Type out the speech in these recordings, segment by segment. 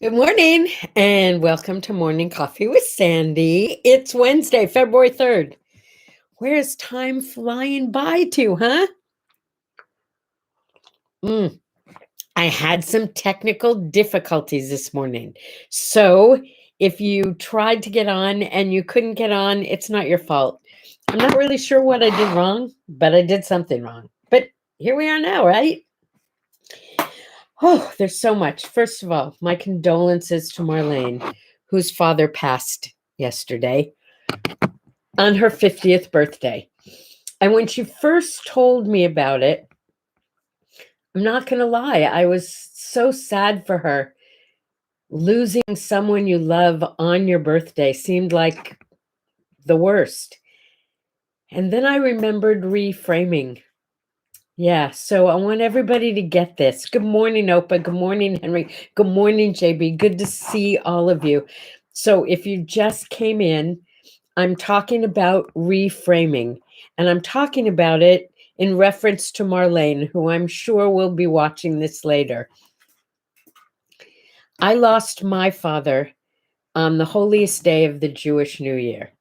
Good morning and welcome to Morning Coffee with Sandy. It's Wednesday, February 3rd. Where is time flying by to, huh? Mm, I had some technical difficulties this morning. So if you tried to get on and you couldn't get on, it's not your fault. I'm not really sure what I did wrong, but I did something wrong. But here we are now, right? Oh, there's so much. First of all, my condolences to Marlene, whose father passed yesterday on her 50th birthday. And when she first told me about it, I'm not going to lie, I was so sad for her. Losing someone you love on your birthday seemed like the worst. And then I remembered reframing. Yeah, so I want everybody to get this. Good morning, Opa. Good morning, Henry. Good morning, JB. Good to see all of you. So if you just came in, I'm talking about reframing, and I'm talking about it in reference to Marlene, who I'm sure will be watching this later. I lost my father on the holiest day of the Jewish New Year.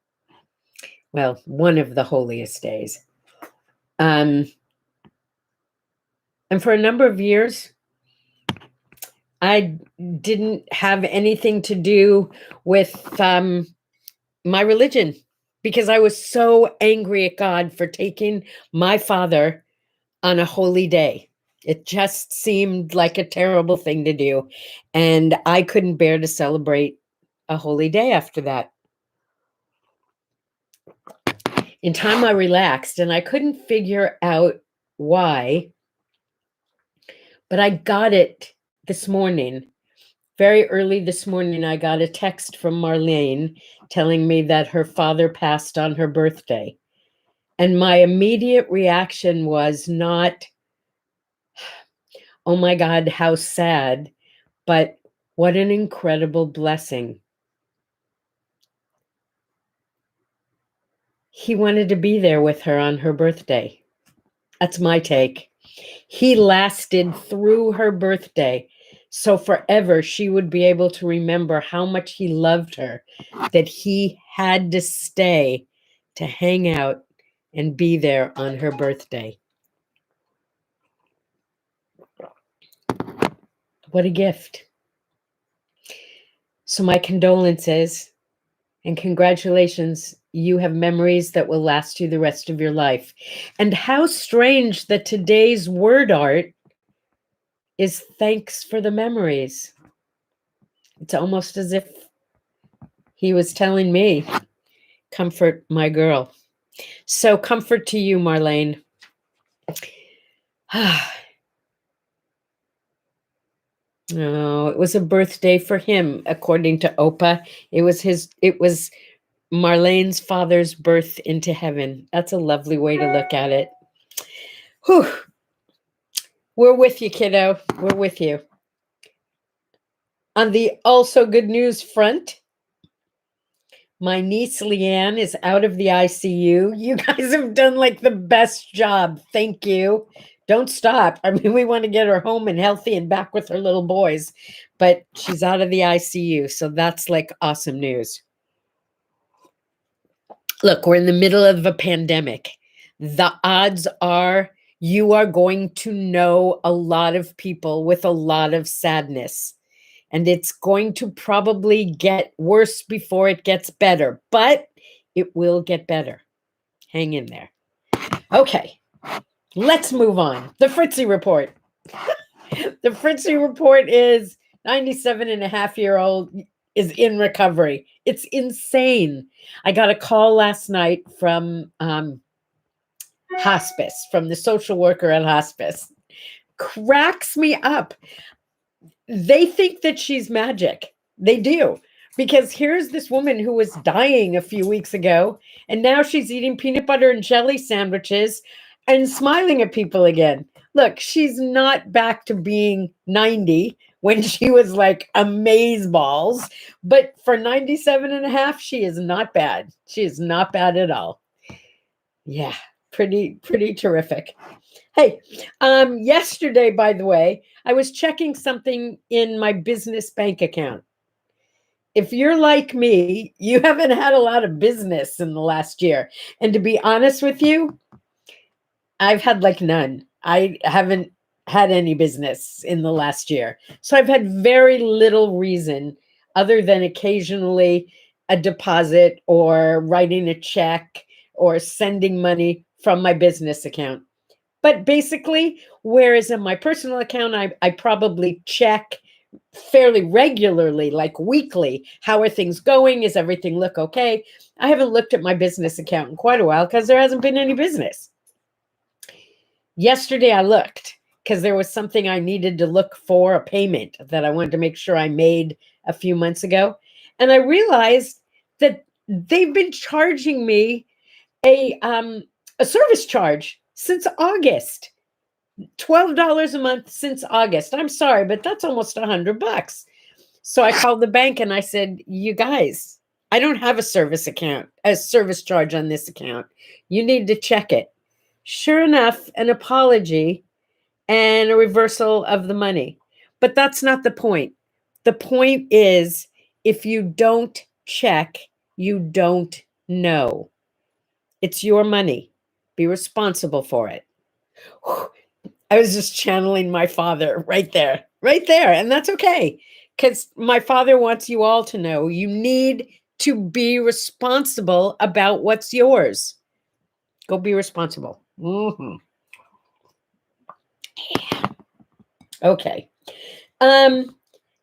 Well, one of the holiest days. And for a number of years, I didn't have anything to do with my religion because I was so angry at God for taking my father on a holy day. It just seemed like a terrible thing to do. And I couldn't bear to celebrate a holy day after that. In time, I relaxed and I couldn't figure out why, but I got it this morning. Very early this morning, I got a text from Marlene telling me that her father passed on her birthday. And my immediate reaction was not, oh my God, how sad, but what an incredible blessing. He wanted to be there with her on her birthday. That's my take. He lasted through her birthday. So forever she would be able to remember how much he loved her, that he had to stay to hang out and be there on her birthday. What a gift. So my condolences and congratulations. You have memories that will last you the rest of your life. And how strange that today's word art is thanks for the memories. It's almost as if he was telling me, comfort my girl. So comfort to you, Marlene. Oh, it was a birthday for him, according to Opa. It was Marlene's father's birth into heaven. That's a lovely way to look at it. Whew. We're with you, kiddo. We're with you. On the also good news front, my niece Leanne is out of the ICU. You guys have done like the best job. Thank you. Don't stop. I mean, we want to get her home and healthy and back with her little boys, but she's out of the ICU. So that's like awesome news. Look, we're in the middle of a pandemic. The odds are you are going to know a lot of people with a lot of sadness. And it's going to probably get worse before it gets better, but it will get better. Hang in there. Okay, let's move on. The Fritzy report. The Fritzy report is 97-and-a-half-year-old is in recovery. It's insane. I got a call last night from hospice, from the social worker at hospice. Cracks me up. They think that she's magic. They do. Because here's this woman who was dying a few weeks ago, and now she's eating peanut butter and jelly sandwiches and smiling at people again. Look, she's not back to being 90 when she was like amazeballs, but for 97-and-a-half, she is not bad. She is not bad at all. Yeah, pretty terrific. Hey, yesterday, by the way, I was checking something in my business bank account. If you're like me, you haven't had a lot of business in the last year. And to be honest with you, I've had like none. I haven't had any business in the last year. So I've had very little reason other than occasionally a deposit or writing a check or sending money from my business account. But basically, whereas in my personal account, I probably check fairly regularly, like weekly. How are things going? Is everything look okay? I haven't looked at my business account in quite a while because there hasn't been any business. Yesterday I looked because there was something I needed to look for, a payment that I wanted to make sure I made a few months ago. And I realized that they've been charging me a service charge since August. $12 a month since August. I'm sorry, but that's almost $100. So I called the bank and I said, you guys, I don't have a service charge on this account. You need to check it. Sure enough, an apology and a reversal of the money. But that's not the point. The point is, if you don't check, you don't know. It's your money. Be responsible for it. I was just channeling my father right there. And that's okay. Because my father wants you all to know you need to be responsible about what's yours. Go be responsible. Mm-hmm. Yeah. Okay.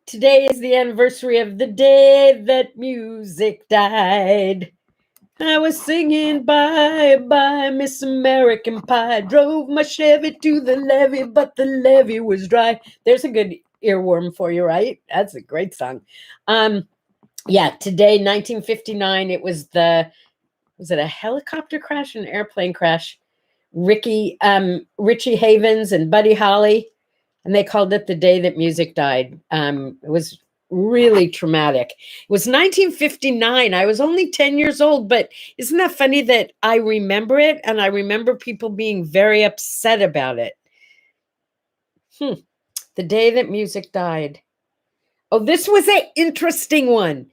Today is the anniversary of the day that music died. I was singing bye bye Miss American Pie. Drove my Chevy to the levee, but the levee was dry. There's a good earworm for you, right? That's a great song. Yeah, today, 1959, it was it a helicopter crash, an airplane crash? Richie Havens and Buddy Holly, and they called it the day that music died. It was really traumatic. It was 1959. I was only 10 years old, but isn't that funny that I remember it and I remember people being very upset about it? The day that music died. Oh, this was an interesting one.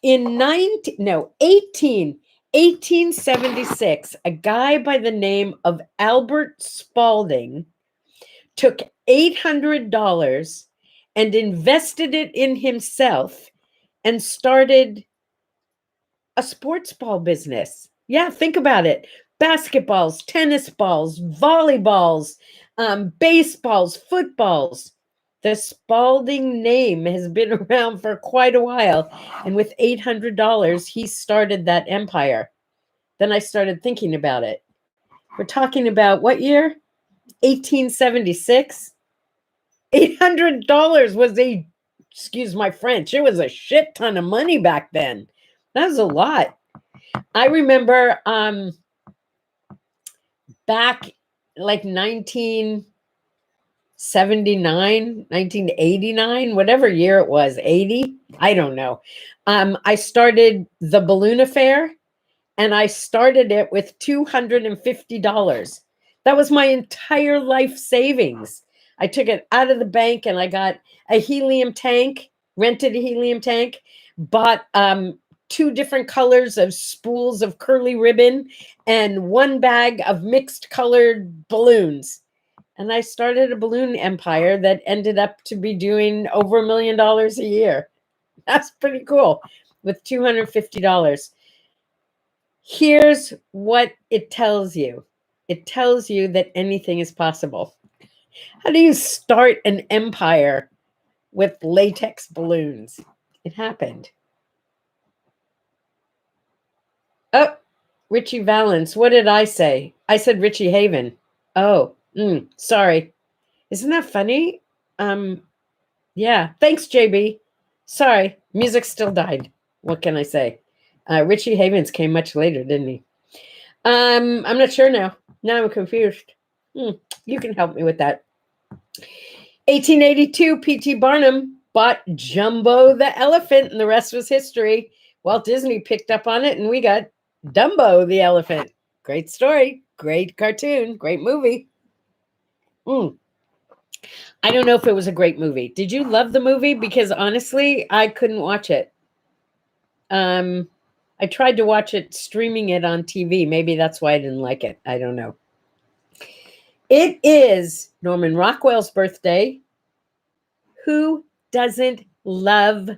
In 1876, a guy by the name of Albert Spalding took $800 and invested it in himself and started a sports ball business. Yeah, think about it. Basketballs, tennis balls, volleyballs, baseballs, footballs. The Spalding name has been around for quite a while. And with $800, he started that empire. Then I started thinking about it. We're talking about what year? 1876. $800 was excuse my French, it was a shit ton of money back then. That was a lot. I remember back like 1979, 1989, whatever year it was, 80, I don't know. I started the balloon affair, and I started it with $250. That was my entire life savings. I took it out of the bank and I got a helium tank, rented a helium tank, bought 2 different colors of spools of curly ribbon and 1 bag of mixed colored balloons. And I started a balloon empire that ended up to be doing over $1 million a year. That's pretty cool with $250. Here's what it tells you. It tells you that anything is possible. How do you start an empire with latex balloons? It happened. Oh, Richie Valens. What did I say? I said Richie Haven. Oh, sorry. Isn't that funny? Yeah. Thanks, JB. Sorry. Music still died. What can I say? Richie Havens came much later, didn't he? I'm not sure now. Now I'm confused. You can help me with that. 1882, P.T. Barnum bought Jumbo the elephant, and the rest was history. Walt Disney picked up on it, and we got Dumbo the elephant. Great story, great cartoon, great movie. I don't know if it was a great movie. Did you love the movie? Because honestly, I couldn't watch it. Um, I tried to watch it, streaming it on TV. Maybe that's why I didn't like it. I don't know. It is Norman Rockwell's birthday. Who doesn't love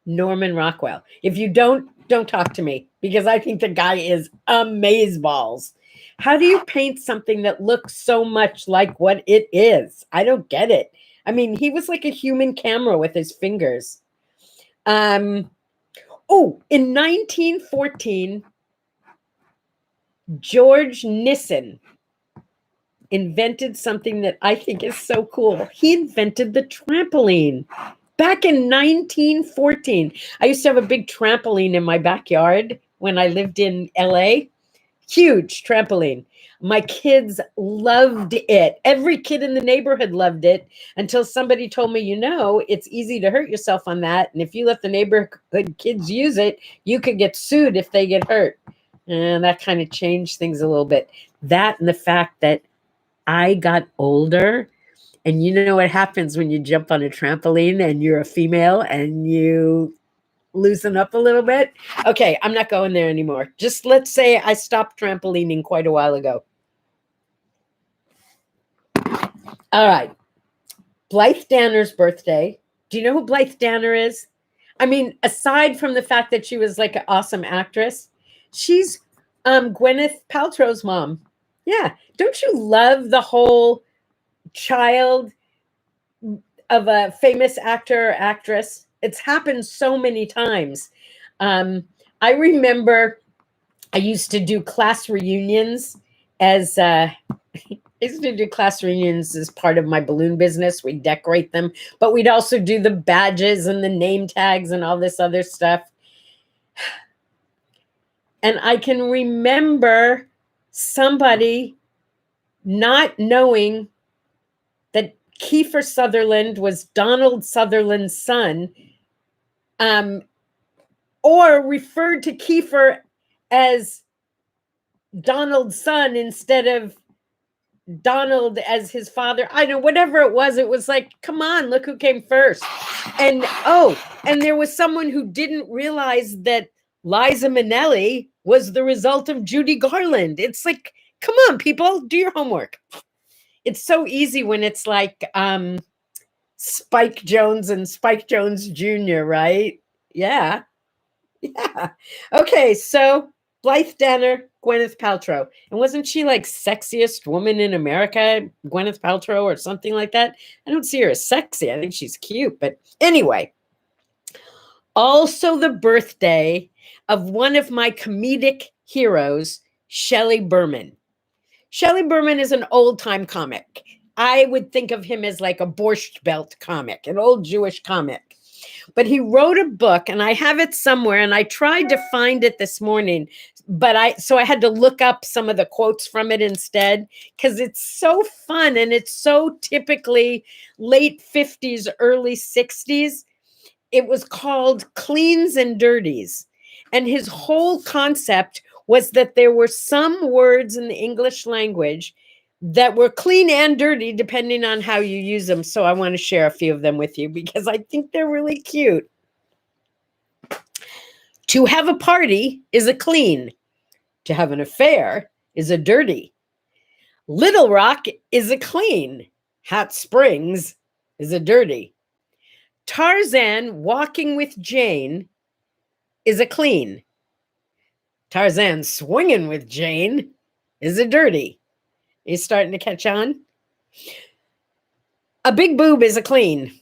Norman Rockwell? If you don't talk to me, because I think the guy is amazeballs. How do you paint something that looks so much like what it is? I don't get it. I mean, he was like a human camera with his fingers. In 1914, George Nissen invented something that I think is so cool. He invented the trampoline back in 1914. I used to have a big trampoline in my backyard when I lived in LA. Huge trampoline. My kids loved it. Every kid in the neighborhood loved it until somebody told me, it's easy to hurt yourself on that. And if you let the neighborhood kids use it, you could get sued if they get hurt. And that kind of changed things a little bit. That and the fact that I got older, and you know what happens when you jump on a trampoline and you're a female and you loosen up a little bit. Okay, I'm not going there anymore. Just let's say I stopped trampolining quite a while ago. All right. Blythe Danner's birthday. Do you know who Blythe Danner is? I mean, aside from the fact that she was like an awesome actress, she's Gwyneth Paltrow's mom. Yeah. Don't you love the whole child of a famous actor or actress? It's happened so many times. I remember I used to do class reunions as I used to do class reunions as part of my balloon business. We'd decorate them, but we'd also do the badges and the name tags and all this other stuff. And I can remember somebody not knowing that Kiefer Sutherland was Donald Sutherland's son, or referred to Kiefer as Donald's son instead of Donald as his father. I know, whatever it was like, come on, look who came first. And there was someone who didn't realize that Liza Minnelli was the result of Judy Garland. It's like, come on, people, do your homework. It's so easy when it's like Spike Jones and Spike Jones Jr., right? Yeah. Okay, so Blythe Danner, Gwyneth Paltrow. And wasn't she like sexiest woman in America, Gwyneth Paltrow, or something like that? I don't see her as sexy. I think she's cute. But anyway, also the birthday of one of my comedic heroes, Shelley Berman. Shelley Berman is an old-time comic. I would think of him as like a Borscht Belt comic, an old Jewish comic. But he wrote a book, and I have it somewhere, and I tried to find it this morning, but I had to look up some of the quotes from it instead, because it's so fun, and it's so typically late 50s, early 60s. It was called Cleans and Dirties. And his whole concept was that there were some words in the English language that were clean and dirty, depending on how you use them. So I want to share a few of them with you because I think they're really cute. To have a party is a clean. To have an affair is a dirty. Little Rock is a clean. Hot Springs is a dirty. Tarzan walking with Jane is a clean. Tarzan swinging with Jane is a dirty. He's starting to catch on. A big boob is a clean.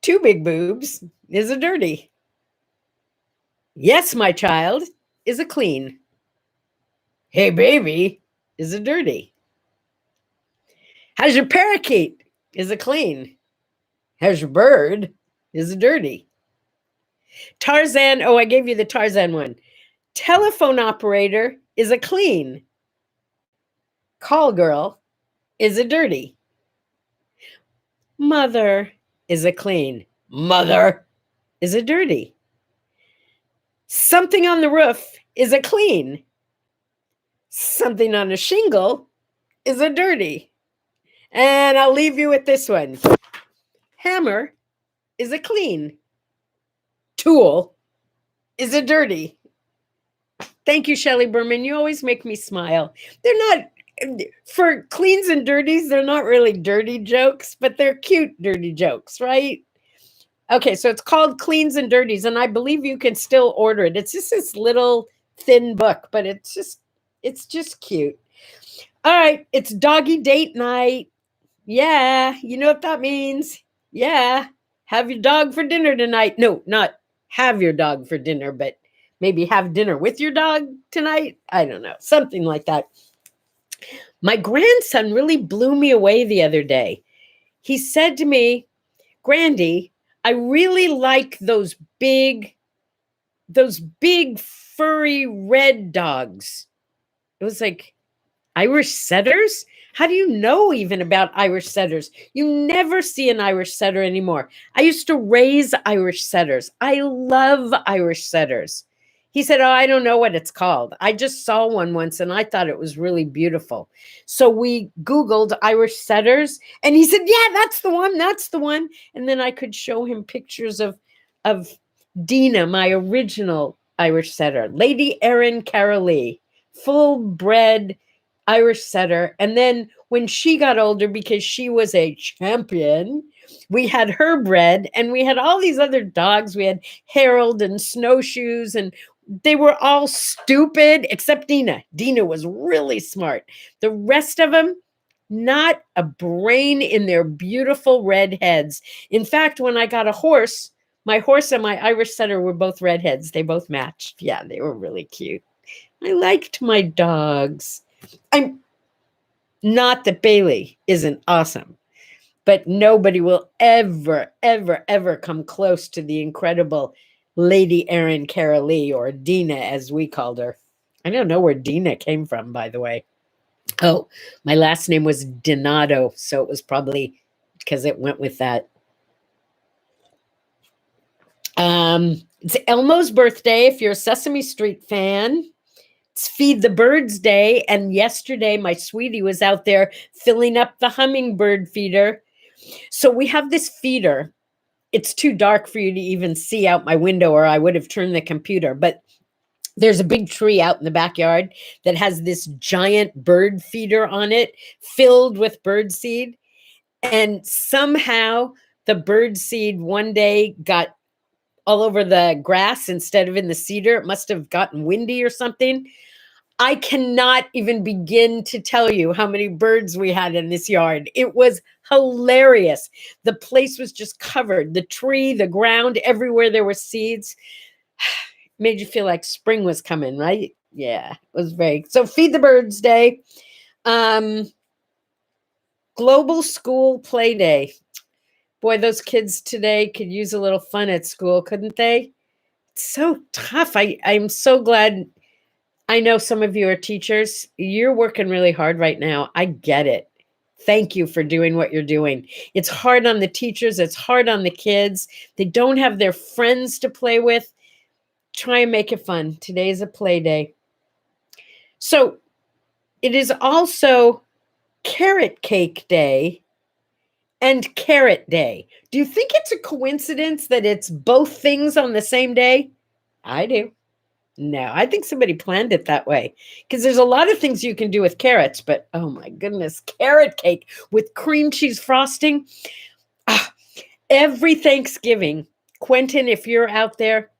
Two big boobs is a dirty. Yes, my child is a clean. Hey, baby is a dirty. How's your parakeet is a clean. How's your bird is a dirty. Tarzan, I gave you the Tarzan one. Telephone operator is a clean. Call girl is a dirty. Mother is a clean. Mother is a dirty. Something on the roof is a clean. Something on a shingle is a dirty. And I'll leave you with this one. Hammer is a clean. Tool is a dirty. Thank you, Shelley Berman. You always make me smile. They're not, for cleans and dirties, they're not really dirty jokes, but they're cute dirty jokes, right? Okay, so it's called Cleans and Dirties, and I believe you can still order it. It's just this little thin book, but it's just cute. All right, it's doggy date night. Yeah, you know what that means. Yeah, have your dog for dinner tonight. No, not have your dog for dinner, but maybe have dinner with your dog tonight. I don't know, something like that. My grandson really blew me away the other day. He said to me, Grandy, I really like those big furry red dogs. It was like, Irish setters? How do you know even about Irish setters? You never see an Irish setter anymore. I used to raise Irish setters. I love Irish setters. He said, oh, I don't know what it's called. I just saw one once and I thought it was really beautiful. So we Googled Irish setters and he said, yeah, that's the one. That's the one. And then I could show him pictures of Dina, my original Irish setter, Lady Erin Carolee, full bred Irish setter. And then when she got older, because she was a champion, we had her bred and we had all these other dogs. We had Harold and Snowshoes, and they were all stupid except Dina. Dina was really smart. The rest of them, not a brain in their beautiful red heads. In fact, when I got a horse, my horse and my Irish setter were both redheads. They both matched. Yeah, they were really cute. I liked my dogs. I'm not that Bailey isn't awesome, but nobody will ever, ever, ever come close to the incredible Lady Erin Carolee, or Dina, as we called her. I don't know where Dina came from, by the way. Oh, my last name was Donato, so it was probably because it went with that. It's Elmo's birthday if you're a Sesame Street fan. It's Feed the Birds Day, and yesterday my sweetie was out there filling up the hummingbird feeder. So we have this feeder. It's too dark for you to even see out my window, or I would have turned the computer, but there's a big tree out in the backyard that has this giant bird feeder on it filled with bird seed. And somehow the bird seed one day got all over the grass instead of in the cedar. It must have gotten windy or something. I cannot even begin to tell you how many birds we had in this yard. It was hilarious. The place was just covered. The tree, the ground, everywhere there were seeds. Made you feel like spring was coming, right? Yeah, it was very. So Feed the Birds Day. Global School Play Day. Boy, those kids today could use a little fun at school, couldn't they? It's so tough. I'm so glad. I know some of you are teachers. You're working really hard right now. I get it. Thank you for doing what you're doing. It's hard on the teachers. It's hard on the kids. They don't have their friends to play with. Try and make it fun. Today is a play day. So it is also Carrot Cake Day and Carrot Day. Do you think it's a coincidence that it's both things on the same day? I do. No, I think somebody planned it that way, because there's a lot of things you can do with carrots, but oh my goodness, carrot cake with cream cheese frosting. Every Thanksgiving, Quentin, if you're out there,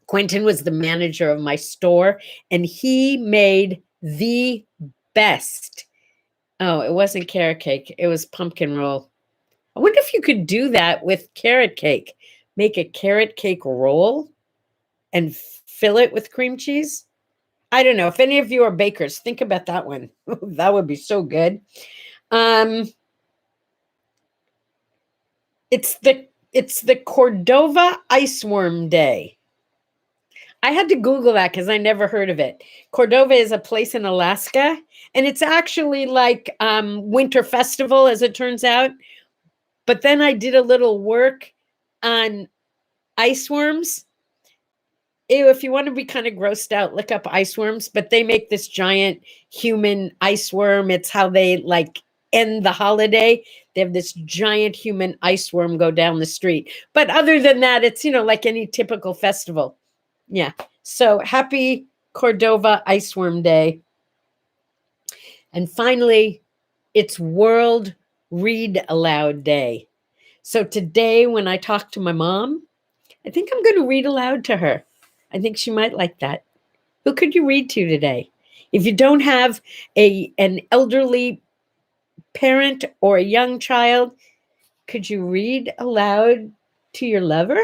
Quentin was the manager of my store, and he made the best. Oh, it wasn't carrot cake. It was pumpkin roll. I wonder if you could do that with carrot cake. Make a carrot cake roll and fill it with cream cheese. I don't know. If any of you are bakers, think about that one. That would be so good. It's the Cordova Iceworm Day. I had to Google that because I never heard of it. Cordova is a place in Alaska, and it's actually like winter festival, as it turns out. But then I did a little work on iceworms. Ew, if you want to be kind of grossed out, look up iceworms. But they make this giant human iceworm. It's how they like end the holiday, they have this giant human ice worm go down the street. But other than that, it's, like any typical festival. Yeah. So happy Cordova Ice Worm Day. And finally, it's World Read Aloud Day. So today, when I talk to my mom, I think I'm going to read aloud to her. I think she might like that. Who could you read to today? If you don't have an elderly parent or a young child, could you read aloud to your lover?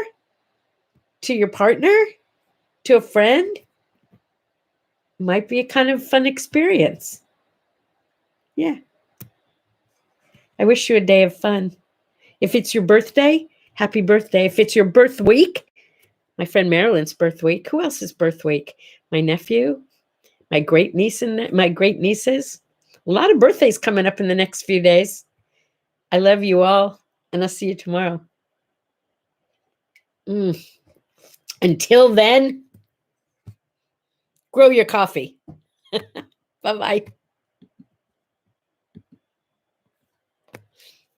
To your partner? To a friend? Might be a kind of fun experience. Yeah. I wish you a day of fun. If it's your birthday, happy birthday. If it's your birth week, my friend Marilyn's birth week. Who else's birth week? My nephew, my great niece, and my great nieces. A lot of birthdays coming up in the next few days. I love you all, and I'll see you tomorrow. Until then, grow your coffee. Bye-bye.